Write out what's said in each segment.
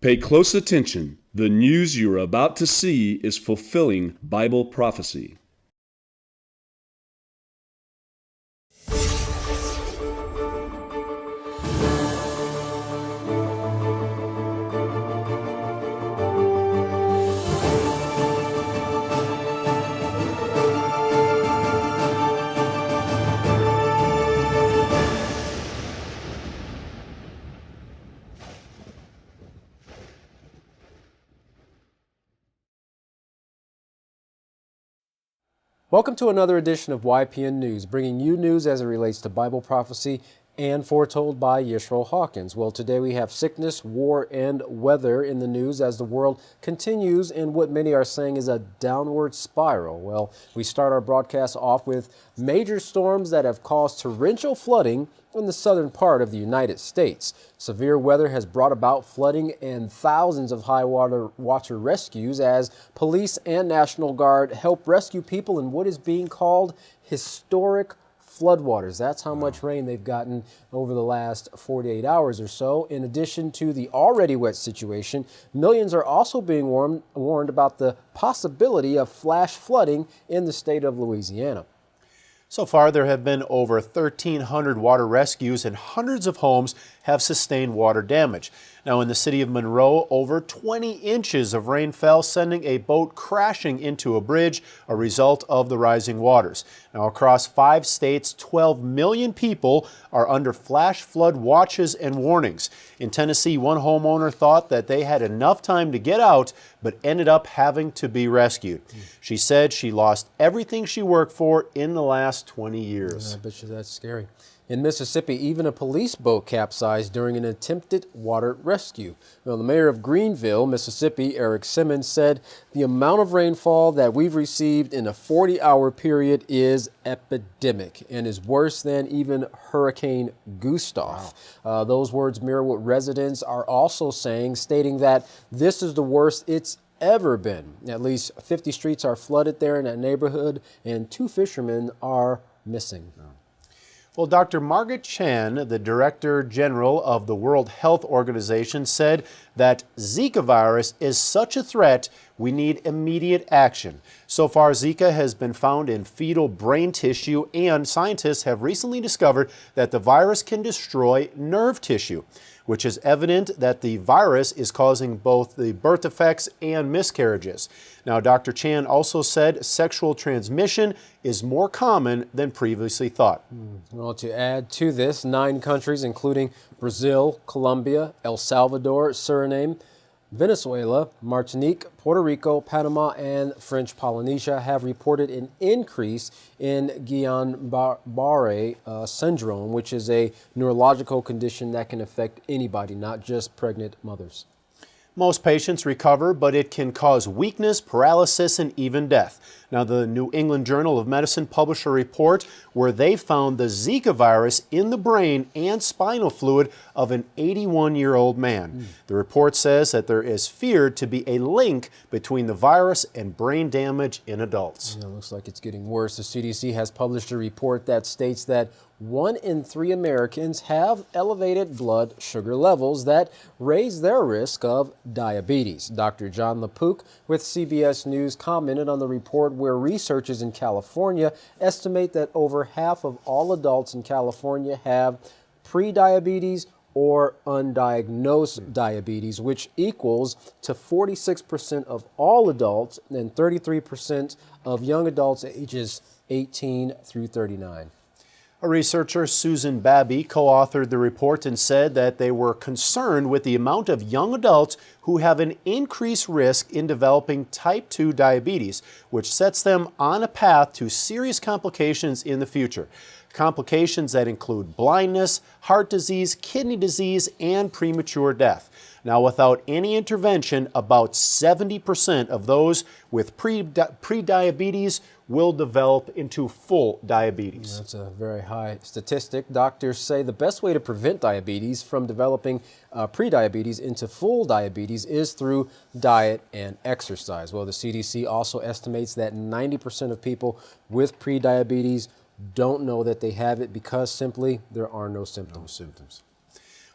Pay close attention. The news you are about to see is fulfilling Bible prophecy. Welcome to another edition of YPN News, bringing you news as it relates to Bible prophecy and foretold by Yisrael Hawkins. Well, today we have sickness, war, and weather in the news as the world continues in what many are saying is a downward spiral. Well, we start our broadcast off with major storms that have caused torrential flooding in the southern part of the United States. Severe weather has brought about flooding and thousands of high water rescues as police and National Guard help rescue people in what is being called historic floodwaters. That's how much rain they've gotten over the last 48 hours or so. In addition to the already wet situation, millions are also being warned about the possibility of flash flooding in the state of Louisiana. So far, there have been over 1,300 water rescues and hundreds of homes have sustained water damage. Now, in the city of Monroe, over 20 inches of rain fell, sending a boat crashing into a bridge, a result of the rising waters. Now, across 5 states, 12 million people are under flash flood watches and warnings. In Tennessee, one homeowner thought that they had enough time to get out, but ended up having to be rescued. She said she lost everything she worked for in the last 20 years. I bet you that's scary. In Mississippi, even a police boat capsized during an attempted water rescue. Well, the mayor of Greenville, Mississippi, Eric Simmons, said the amount of rainfall that we've received in a 40-hour period is epidemic and is worse than even Hurricane Gustav. Wow. Those words mirror what residents are also saying, stating that this is the worst it's ever been. At least 50 streets are flooded there in that neighborhood, and 2 fishermen are missing. Well, Dr. Margaret Chan, the Director General of the World Health Organization, said that Zika virus is such a threat, we need immediate action. So far, Zika has been found in fetal brain tissue, and scientists have recently discovered that the virus can destroy nerve tissue, which is evident that the virus is causing both the birth defects and miscarriages. Now, Dr. Chan also said sexual transmission is more common than previously thought. Well, to add to this, 9 countries, including Brazil, Colombia, El Salvador, Suriname, Venezuela, Martinique, Puerto Rico, Panama, and French Polynesia have reported an increase in Guillain-Barré syndrome, which is a neurological condition that can affect anybody, not just pregnant mothers. Most patients recover, but it can cause weakness, paralysis, and even death. Now, the New England Journal of Medicine published a report where they found the Zika virus in the brain and spinal fluid of an 81-year-old man. The report says that there is feared to be a link between the virus and brain damage in adults. It looks like it's getting worse. The CDC has published a report that states that 1 in 3 Americans have elevated blood sugar levels that raise their risk of diabetes. Dr. John LaPook with CBS News commented on the report where researchers in California estimate that over half of all adults in California have prediabetes or undiagnosed diabetes, which equals to 46% of all adults and 33% of young adults ages 18 through 39. A researcher, Susan Babby, co-authored the report and said that they were concerned with the amount of young adults who have an increased risk in developing type 2 diabetes, which sets them on a path to serious complications in the future. Complications that include blindness, heart disease, kidney disease, and premature death. Now, without any intervention, about 70% of those with prediabetes will develop into full diabetes. That's a very high statistic. Doctors say the best way to prevent diabetes from developing prediabetes into full diabetes is through diet and exercise. Well, the CDC also estimates that 90% of people with prediabetes don't know that they have it because simply there are no symptoms.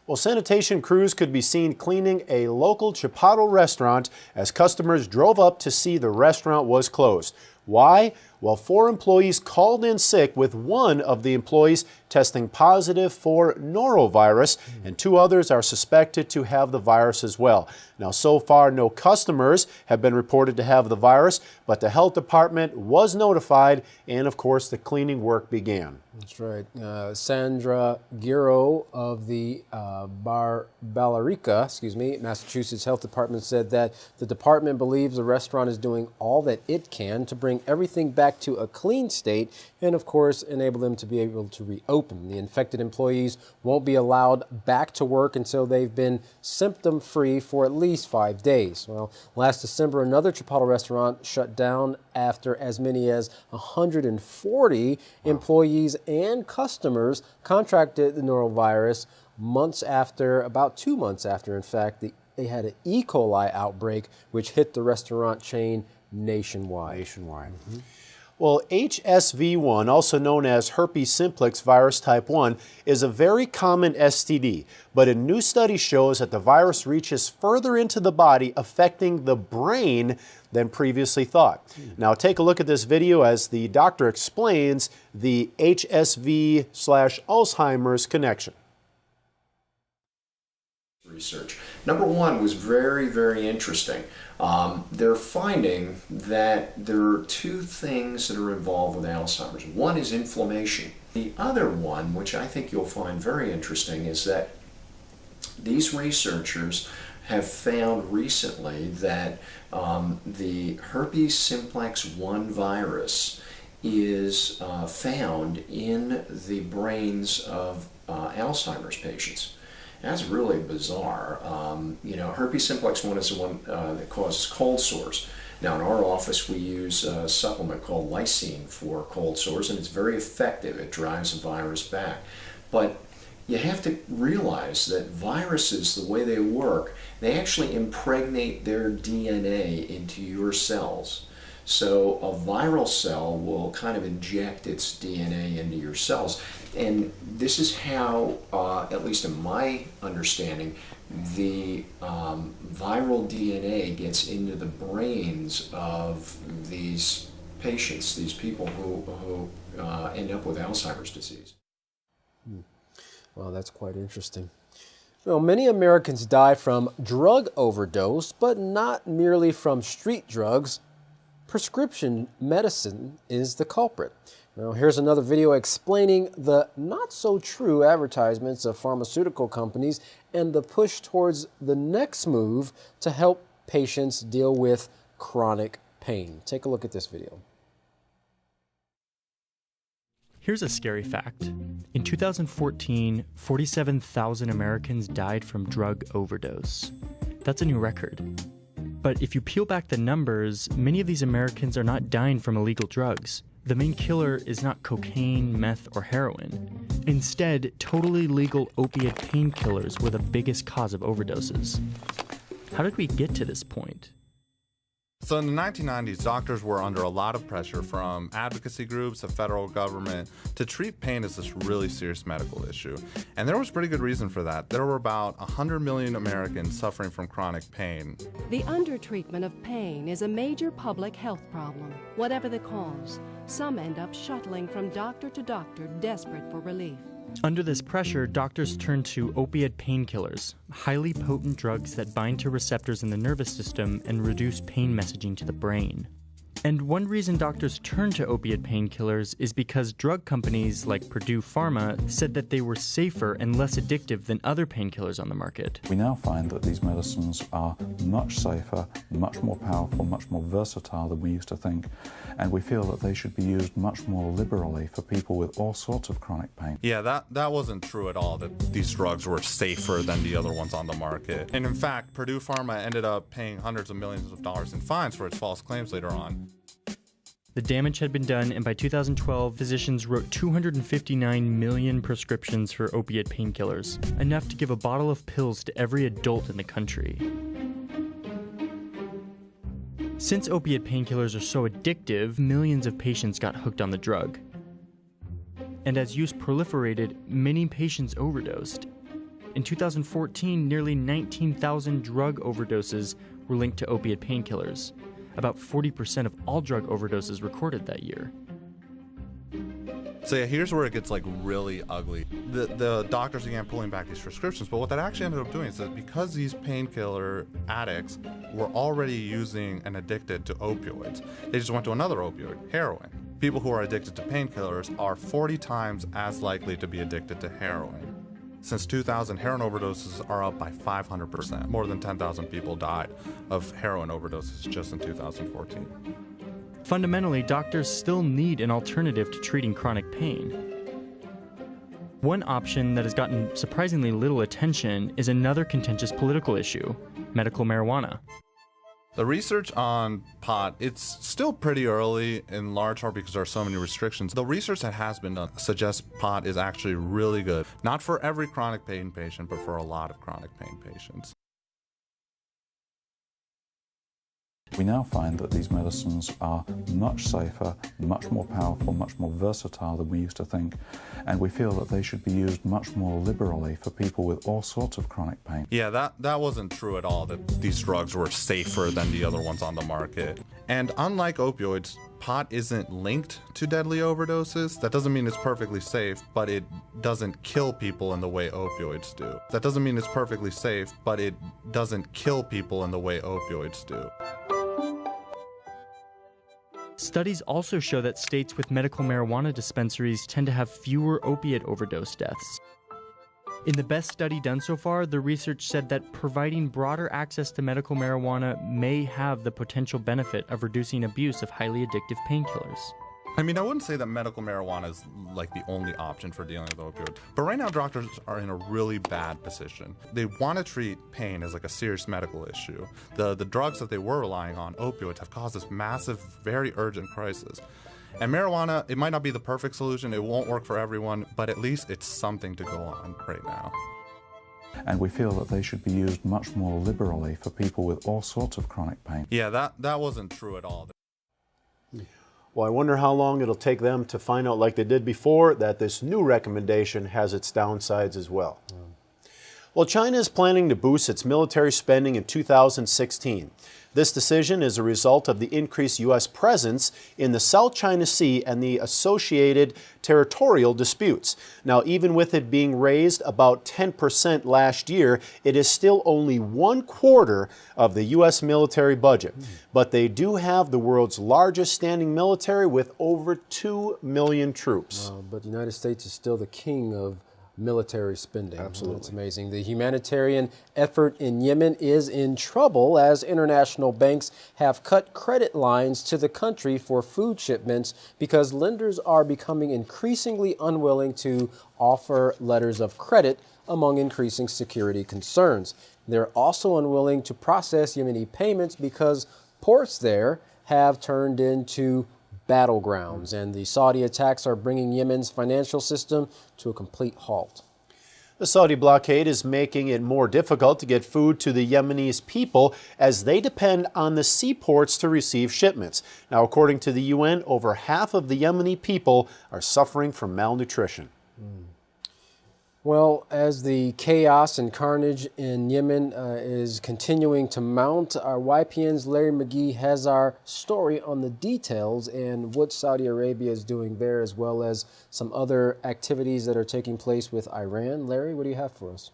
Well, sanitation crews could be seen cleaning a local Chipotle restaurant as customers drove up to see the restaurant was closed. Why? Well, 4 employees called in sick, with one of the employees testing positive for norovirus, and 2 others are suspected to have the virus as well. Now, so far, no customers have been reported to have the virus, but the health department was notified, and of course, the cleaning work began. That's right. Sandra Giro of the Ballarica, Massachusetts Health Department said that the department believes the restaurant is doing all that it can to bring everything back to a clean state and, of course, enable them to be able to reopen. The infected employees won't be allowed back to work until they've been symptom-free for at least 5 days. Well, last December, another Chipotle restaurant shut down after as many as 140 employees and customers contracted the norovirus about 2 months after, in fact, they had an E. coli outbreak which hit the restaurant chain nationwide. Mm-hmm. Well, HSV1, also known as herpes simplex virus type 1, is a very common STD, but a new study shows that the virus reaches further into the body, affecting the brain than previously thought. Now, take a look at this video as the doctor explains the HSV/Alzheimer's connection. Research. Number one was very, very interesting. They're finding that there are 2 things that are involved with Alzheimer's. One is inflammation. The other one, which I think you'll find very interesting, is that these researchers have found recently that the herpes simplex 1 virus is found in the brains of Alzheimer's patients. That's really bizarre. Herpes simplex 1 is the one that causes cold sores. Now, in our office, we use a supplement called lysine for cold sores, and it's very effective. It drives the virus back. But you have to realize that viruses, the way they work, they actually impregnate their DNA into your cells. So a viral cell will kind of inject its DNA into your cells. And this is how, at least in my understanding, the viral DNA gets into the brains of these patients, these people who end up with Alzheimer's disease. Well, that's quite interesting. Well, many Americans die from drug overdose, but not merely from street drugs. Prescription medicine is the culprit. Now, here's another video explaining the not-so-true advertisements of pharmaceutical companies and the push towards the next move to help patients deal with chronic pain. Take a look at this video. Here's a scary fact. In 2014, 47,000 Americans died from drug overdose. That's a new record. But if you peel back the numbers, many of these Americans are not dying from illegal drugs. The main killer is not cocaine, meth, or heroin. Instead, totally legal opiate painkillers were the biggest cause of overdoses. How did we get to this point? So in the 1990s, doctors were under a lot of pressure from advocacy groups, the federal government, to treat pain as this really serious medical issue. And there was pretty good reason for that. There were about 100 million Americans suffering from chronic pain. The undertreatment of pain is a major public health problem. Whatever the cause, some end up shuttling from doctor to doctor, desperate for relief. Under this pressure, doctors turn to opiate painkillers, highly potent drugs that bind to receptors in the nervous system and reduce pain messaging to the brain. And one reason doctors turn to opiate painkillers is because drug companies like Purdue Pharma said that they were safer and less addictive than other painkillers on the market. We now find that these medicines are much safer, much more powerful, much more versatile than we used to think, and we feel that they should be used much more liberally for people with all sorts of chronic pain. Yeah, that wasn't true at all, that these drugs were safer than the other ones on the market. And in fact, Purdue Pharma ended up paying hundreds of millions of dollars in fines for its false claims later on. The damage had been done, and by 2012, physicians wrote 259 million prescriptions for opiate painkillers, enough to give a bottle of pills to every adult in the country. Since opiate painkillers are so addictive, millions of patients got hooked on the drug. And as use proliferated, many patients overdosed. in 2014, nearly 19,000 drug overdoses were linked to opiate painkillers, about 40% of all drug overdoses recorded that year. So yeah, here's where it gets like really ugly. The doctors began pulling back these prescriptions, but what that actually ended up doing is that because these painkiller addicts were already using and addicted to opioids, they just went to another opioid, heroin. People who are addicted to painkillers are 40 times as likely to be addicted to heroin. Since 2000, heroin overdoses are up by 500%. More than 10,000 people died of heroin overdoses just in 2014. Fundamentally, doctors still need an alternative to treating chronic pain. One option that has gotten surprisingly little attention is another contentious political issue, medical marijuana. The research on pot, it's still pretty early in large part because there are so many restrictions. The research that has been done suggests pot is actually really good. Not for every chronic pain patient, but for a lot of chronic pain patients. We now find that these medicines are much safer, much more powerful, much more versatile than we used to think, and we feel that they should be used much more liberally for people with all sorts of chronic pain. Yeah, that wasn't true at all, that these drugs were safer than the other ones on the market. And unlike opioids, pot isn't linked to deadly overdoses. That doesn't mean it's perfectly safe, but it doesn't kill people in the way opioids do. That doesn't mean it's perfectly safe, but it doesn't kill people in the way opioids do. Studies also show that states with medical marijuana dispensaries tend to have fewer opiate overdose deaths. In the best study done so far, the research said that providing broader access to medical marijuana may have the potential benefit of reducing abuse of highly addictive painkillers. I mean, I wouldn't say that medical marijuana is like the only option for dealing with opioids, but right now doctors are in a really bad position. They want to treat pain as like a serious medical issue. The drugs that they were relying on, opioids, have caused this massive, very urgent crisis. And marijuana, it might not be the perfect solution, it won't work for everyone, but at least it's something to go on right now. And we feel that they should be used much more liberally for people with all sorts of chronic pain. Yeah, that wasn't true at all. Well, I wonder how long it'll take them to find out, like they did before, that this new recommendation has its downsides as well. Well, China is planning to boost its military spending in 2016. This decision is a result of the increased U.S. presence in the South China Sea and the associated territorial disputes. Now, even with it being raised about 10% last year, it is still only 1/4 of the U.S. military budget. But they do have the world's largest standing military with over 2 million troops. But the United States is still the king of military spending. Absolutely. It's amazing. The humanitarian effort in Yemen is in trouble as international banks have cut credit lines to the country for food shipments because lenders are becoming increasingly unwilling to offer letters of credit among increasing security concerns. They're also unwilling to process Yemeni payments because ports there have turned into battlegrounds, and the Saudi attacks are bringing Yemen's financial system to a complete halt. The Saudi blockade is making it more difficult to get food to the Yemenis people as they depend on the seaports to receive shipments. Now, according to the UN, over half of the Yemeni people are suffering from malnutrition. Well, as the chaos and carnage in Yemen is continuing to mount, our YPN's Larry McGee has our story on the details and what Saudi Arabia is doing there, as well as some other activities that are taking place with Iran. Larry, what do you have for us?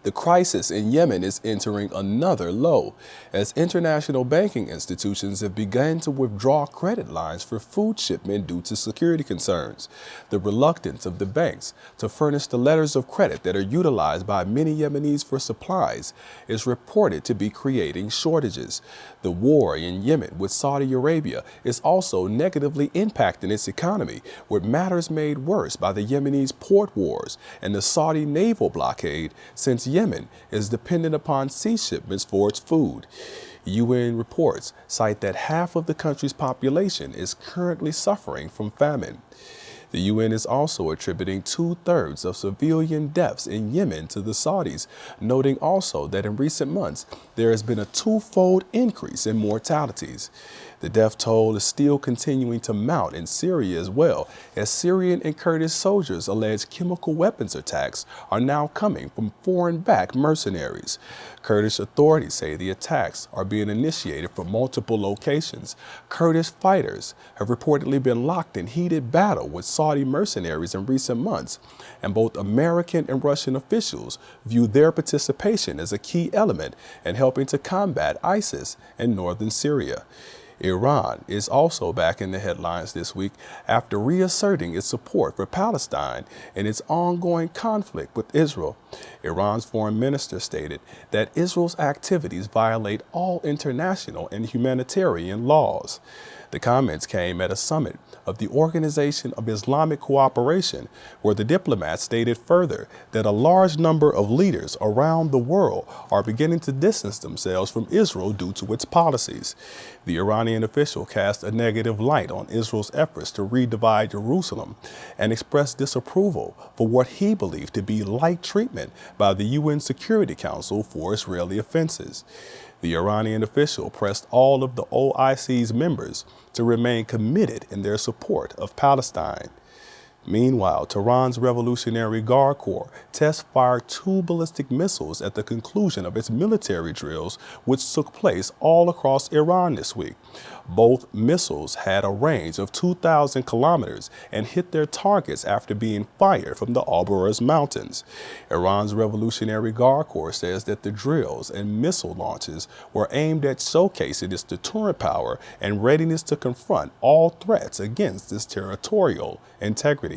The crisis in Yemen is entering another low as international banking institutions have begun to withdraw credit lines for food shipment due to security concerns. The reluctance of the banks to furnish the letters of credit that are utilized by many Yemenis for supplies is reported to be creating shortages. The war in Yemen with Saudi Arabia is also negatively impacting its economy, with matters made worse by the Yemenis' port wars and the Saudi naval blockade, since Yemen is dependent upon sea shipments for its food. UN reports cite that half of the country's population is currently suffering from famine. The UN is also attributing 2/3 of civilian deaths in Yemen to the Saudis, noting also that in recent months there has been a twofold increase in mortalities. The death toll is still continuing to mount in Syria as well, as Syrian and Kurdish soldiers allege chemical weapons attacks are now coming from foreign-backed mercenaries. Kurdish authorities say the attacks are being initiated from multiple locations. Kurdish fighters have reportedly been locked in heated battle with Saudi mercenaries in recent months, and both American and Russian officials view their participation as a key element in helping to combat ISIS in northern Syria. Iran is also back in the headlines this week after reasserting its support for Palestine in its ongoing conflict with Israel. Iran's foreign minister stated that Israel's activities violate all international and humanitarian laws. The comments came at a summit of the Organization of Islamic Cooperation, where the diplomats stated further that a large number of leaders around the world are beginning to distance themselves from Israel due to its policies. The Iranian official cast a negative light on Israel's efforts to redivide Jerusalem and expressed disapproval for what he believed to be light treatment by the UN Security Council for Israeli offenses. The Iranian official pressed all of the OIC's members to remain committed in their support of Palestine. Meanwhile, Tehran's Revolutionary Guard Corps test-fired 2 ballistic missiles at the conclusion of its military drills, which took place all across Iran this week. Both missiles had a range of 2,000 kilometers and hit their targets after being fired from the Alborz Mountains. Iran's Revolutionary Guard Corps says that the drills and missile launches were aimed at showcasing its deterrent power and readiness to confront all threats against its territorial integrity.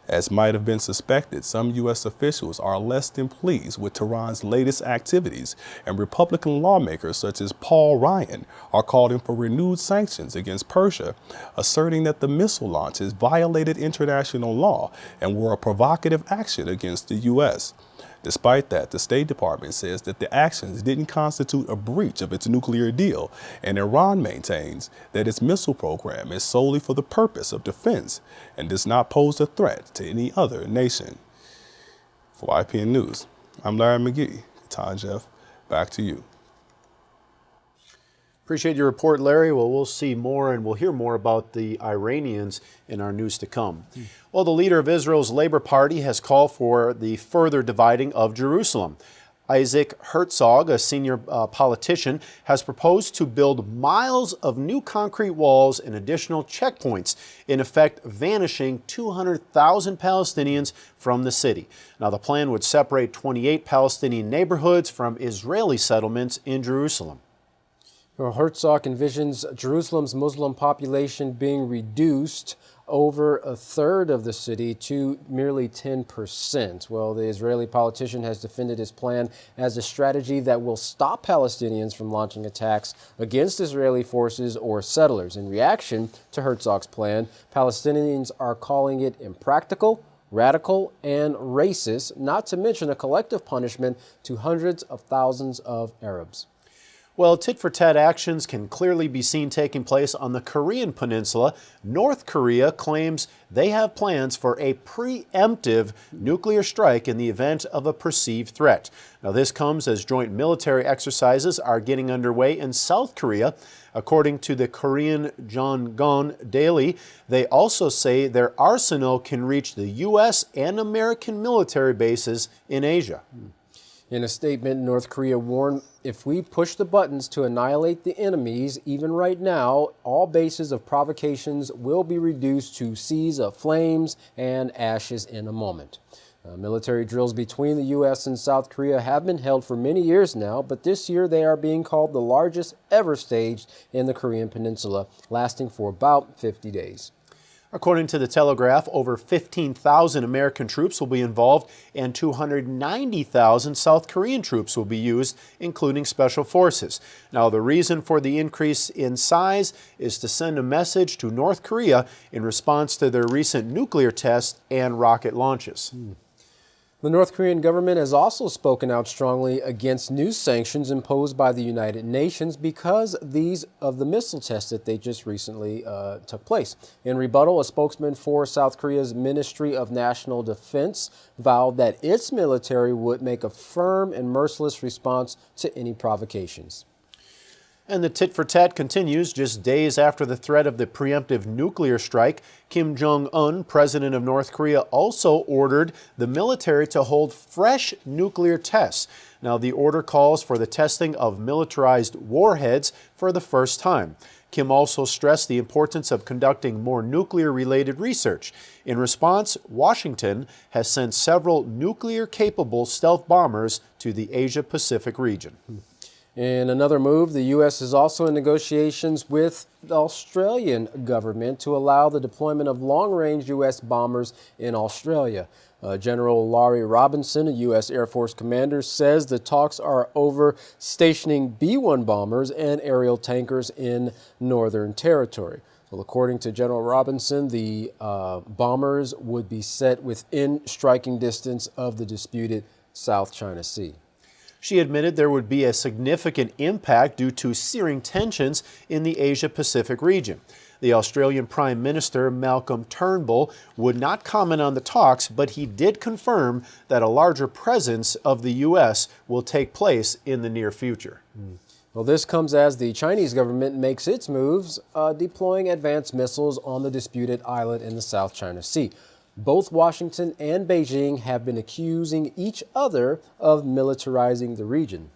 As might have been suspected, some U.S. officials are less than pleased with Tehran's latest activities, and Republican lawmakers such as Paul Ryan are calling for renewed sanctions against Persia, asserting that the missile launches violated international law and were a provocative action against the U.S. Despite that, the State Department says that the actions didn't constitute a breach of its nuclear deal, and Iran maintains that its missile program is solely for the purpose of defense and does not pose a threat to any other nation. For YPN News, I'm Larry McGee. Tom Jeff, back to you. Appreciate your report, Larry. Well, we'll see more and we'll hear more about the Iranians in our news to come. Well, the leader of Israel's Labor Party has called for the further dividing of Jerusalem. Isaac Herzog, a senior politician, has proposed to build miles of new concrete walls and additional checkpoints, in effect vanishing 200,000 Palestinians from the city. Now, the plan would separate 28 Palestinian neighborhoods from Israeli settlements in Jerusalem. Well, Herzog envisions Jerusalem's Muslim population being reduced over 1/3 of the city to merely 10%. Well, the Israeli politician has defended his plan as a strategy that will stop Palestinians from launching attacks against Israeli forces or settlers. In reaction to Herzog's plan, Palestinians are calling it impractical, radical, and racist, not to mention a collective punishment to hundreds of thousands of Arabs. Well, tit-for-tat actions can clearly be seen taking place on the Korean peninsula. North Korea claims they have plans for a preemptive nuclear strike in the event of a perceived threat. Now, this comes as joint military exercises are getting underway in South Korea. According to the Korean Jongon Daily, they also say their arsenal can reach the U.S. and American military bases in Asia. In a statement, North Korea warned, if we push the buttons to annihilate the enemies, even right now, all bases of provocations will be reduced to seas of flames and ashes in a moment. Military drills between the U.S. and South Korea have been held for many years now, but this year they are being called the largest ever staged in the Korean Peninsula, lasting for about 50 days. According to the Telegraph, over 15,000 American troops will be involved and 290,000 South Korean troops will be used, including special forces. Now, the reason for the increase in size is to send a message to North Korea in response to their recent nuclear tests and rocket launches. The North Korean government has also spoken out strongly against new sanctions imposed by the United Nations because of the missile test that they just recently took place. In rebuttal, a spokesman for South Korea's Ministry of National Defense vowed that its military would make a firm and merciless response to any provocations. And the tit-for-tat continues just days after the threat of the preemptive nuclear strike. Kim Jong-un, president of North Korea, also ordered the military to hold fresh nuclear tests. Now, the order calls for the testing of militarized warheads for the first time. Kim also stressed the importance of conducting more nuclear-related research. In response, Washington has sent several nuclear-capable stealth bombers to the Asia-Pacific region. In another move, the U.S. is also in negotiations with the Australian government to allow the deployment of long-range U.S. bombers in Australia. General Laurie Robinson, a U.S. Air Force commander, says the talks are over stationing B-1 bombers and aerial tankers in Northern Territory. Well, according to General Robinson, the bombers would be set within striking distance of the disputed South China Sea. She admitted there would be a significant impact due to searing tensions in the Asia-Pacific region. The Australian Prime Minister, Malcolm Turnbull, would not comment on the talks, but he did confirm that a larger presence of the U.S. will take place in the near future. Well, this comes as the Chinese government makes its moves, deploying advanced missiles on the disputed island in the South China Sea. Both Washington and Beijing have been accusing each other of militarizing the region.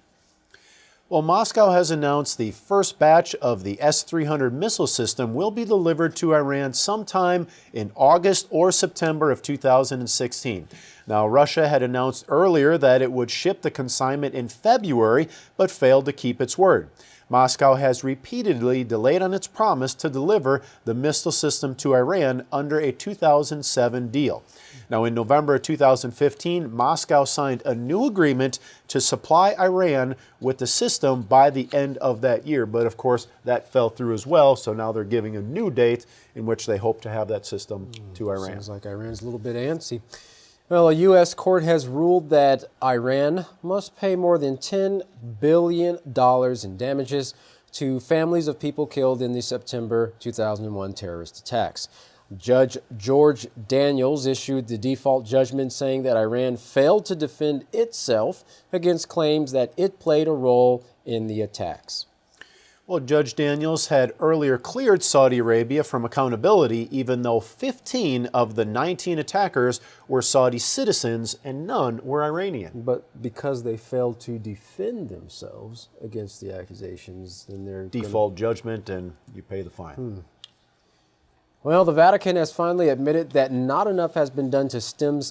Well, Moscow has announced the first batch of the S-300 missile system will be delivered to Iran sometime in August or September of 2016. Now, Russia had announced earlier that it would ship the consignment in February, but failed to keep its word. Moscow has repeatedly delayed on its promise to deliver the missile system to Iran under a 2007 deal. Now, in November 2015, Moscow signed a new agreement to supply Iran with the system by the end of that year. But of course, that fell through as well. So now they're giving a new date in which they hope to have that system to Iran. Sounds like Iran's a little bit antsy. Well, a U.S. court has ruled that Iran must pay more than $10 billion in damages to families of people killed in the September 2001 terrorist attacks. Judge George Daniels issued the default judgment saying that Iran failed to defend itself against claims that it played a role in the attacks. Well, Judge Daniels had earlier cleared Saudi Arabia from accountability, even though 15 of the 19 attackers were Saudi citizens and none were Iranian. But because they failed to defend themselves against the accusations, then they're default judgment and you pay the fine. Well, the Vatican has finally admitted that not enough has been done to stem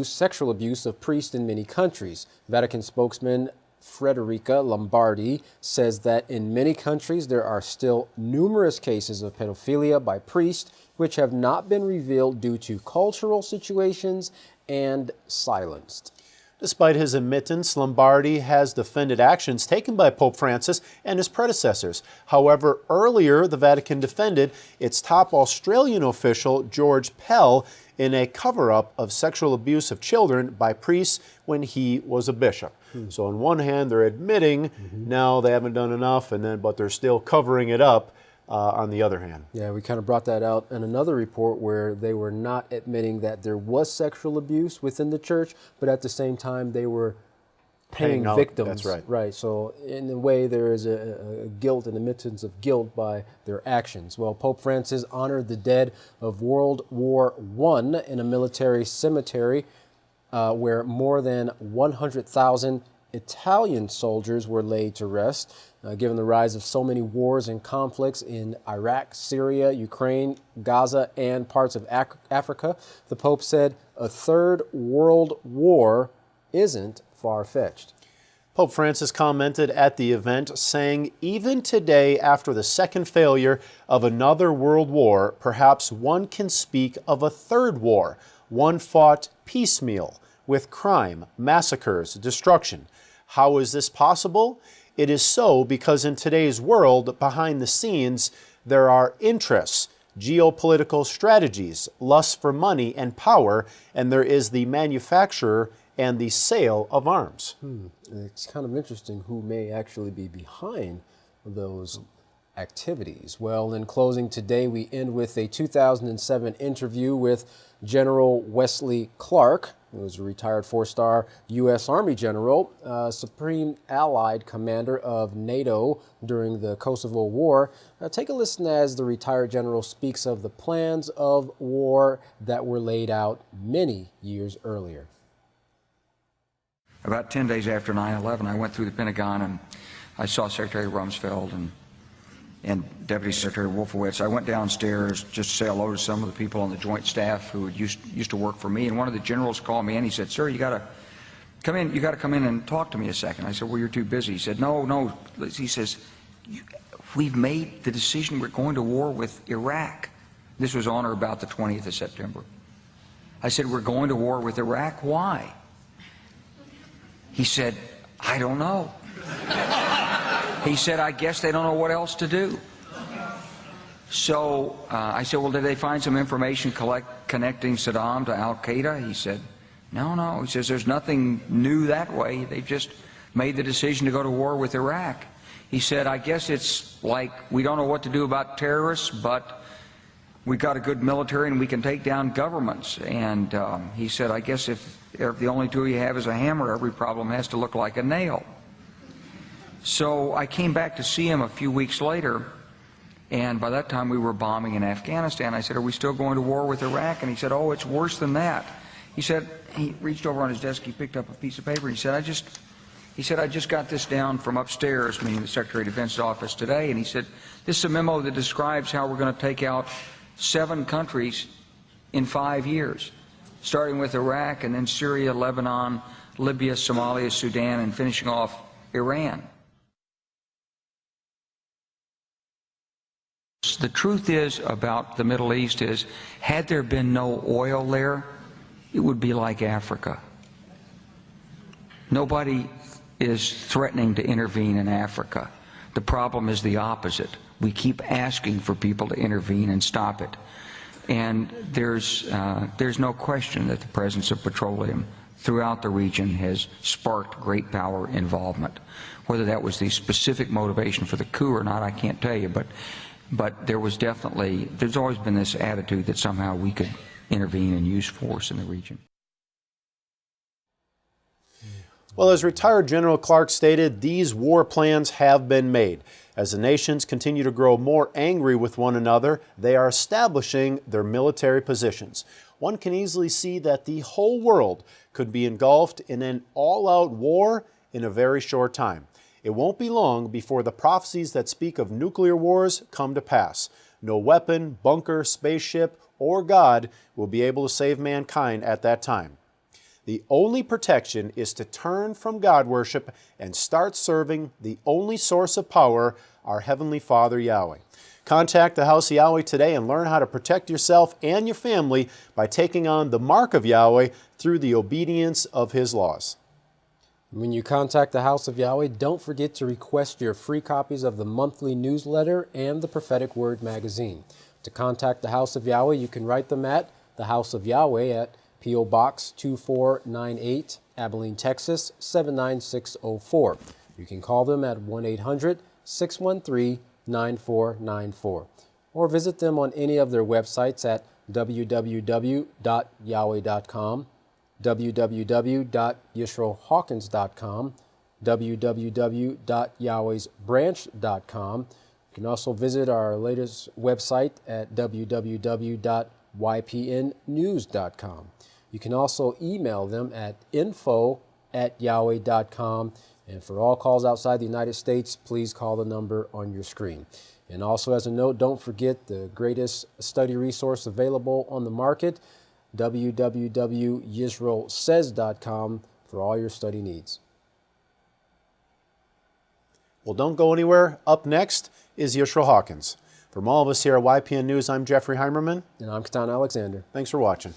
sexual abuse of priests in many countries. Vatican spokesman Frederica Lombardi says that in many countries there are still numerous cases of pedophilia by priests which have not been revealed due to cultural situations and silenced. Despite his admittance, Lombardi has defended actions taken by Pope Francis and his predecessors. However, earlier the Vatican defended its top Australian official, George Pell, in a cover-up of sexual abuse of children by priests when he was a bishop. So on one hand, they're admitting now they haven't done enough, but they're still covering it up on the other hand. Yeah, we kind of brought that out in another report where they were not admitting that there was sexual abuse within the church, but at the same time they were paying victims. That's right. Right, so in a way there is a guilt, an admittance of guilt by their actions. Well, Pope Francis honored the dead of World War I in a military cemetery where more than 100,000 Italian soldiers were laid to rest. Given the rise of so many wars and conflicts in Iraq, Syria, Ukraine, Gaza, and parts of Africa, the Pope said a third world war isn't far-fetched. Pope Francis commented at the event, saying, "Even today, after the second failure of another world war, perhaps one can speak of a third war, one fought piecemeal, with crime, massacres, destruction. How is this possible? It is so because in today's world, behind the scenes, there are interests, geopolitical strategies, lust for money and power, and there is the manufacture and the sale of arms. It's kind of interesting who may actually be behind those activities. Well, in closing today, we end with a 2007 interview with General Wesley Clark, who was a retired 4-star U.S. Army general, Supreme Allied Commander of NATO during the Kosovo War. Take a listen as the retired general speaks of the plans of war that were laid out many years earlier. About 10 days after 9/11, I went through the Pentagon and I saw Secretary Rumsfeld and Deputy Secretary Wolfowitz. I went downstairs just to say hello to some of the people on the Joint Staff who used to work for me, and one of the generals called me and he said, "Sir, you got to come in. You got to come in and talk to me a second." I said, "Well, you're too busy." He said, "No." He says, "We've made the decision. We're going to war with Iraq." This was on or about the 20th of September. I said, "We're going to war with Iraq. Why?" He said, "I don't know." He said, "I guess they don't know what else to do." So I said, "Well, did they find some information connecting Saddam to Al-Qaeda?" He said, No. He says, "There's nothing new that way. They've just made the decision to go to war with Iraq." He said, "I guess it's like we don't know what to do about terrorists, but we've got a good military and we can take down governments." And he said, "I guess if the only tool you have is a hammer, every problem has to look like a nail." So I came back to see him a few weeks later, and by that time we were bombing in Afghanistan. I said, "Are we still going to war with Iraq?" And he said, "Oh, it's worse than that." He said, he reached over on his desk, he picked up a piece of paper, and he said, I just got this down from upstairs, meaning the Secretary of Defense's office today, and he said, "This is a memo that describes how we're going to take out 7 countries in 5 years, starting with Iraq and then Syria, Lebanon, Libya, Somalia, Sudan, and finishing off Iran." The truth is about the Middle East is, had there been no oil there, it would be like Africa. Nobody is threatening to intervene in Africa. The problem is the opposite. We keep asking for people to intervene and stop it. And there's no question that the presence of petroleum throughout the region has sparked great power involvement. Whether that was the specific motivation for the coup or not, I can't tell you, but there's always been this attitude that somehow we could intervene and use force in the region. Well, as retired General Clark stated, these war plans have been made. As the nations continue to grow more angry with one another, they are establishing their military positions. One can easily see that the whole world could be engulfed in an all-out war in a very short time. It won't be long before the prophecies that speak of nuclear wars come to pass. No weapon, bunker, spaceship, or God will be able to save mankind at that time. The only protection is to turn from God worship and start serving the only source of power, our Heavenly Father Yahweh. Contact the House of Yahweh today and learn how to protect yourself and your family by taking on the mark of Yahweh through the obedience of His laws. When you contact the House of Yahweh, don't forget to request your free copies of the monthly newsletter and the Prophetic Word magazine. To contact the House of Yahweh, you can write them at the House of Yahweh at P.O. Box 2498, Abilene, Texas 79604. You can call them at 1-800-613-9494 or visit them on any of their websites at www.yahweh.com, www.yisroelhawkins.com, www.yahwehsbranch.com. You can also visit our latest website at www.ypnnews.com. You can also email them at info@yahweh.com. And for all calls outside the United States, please call the number on your screen. And also as a note, don't forget the greatest study resource available on the market, www.yisroelsays.com, for all your study needs. Well, don't go anywhere. Up next is Yisroel Hawkins. From all of us here at YPN News, I'm Jeffrey Heimerman. And I'm Katan Alexander. Thanks for watching.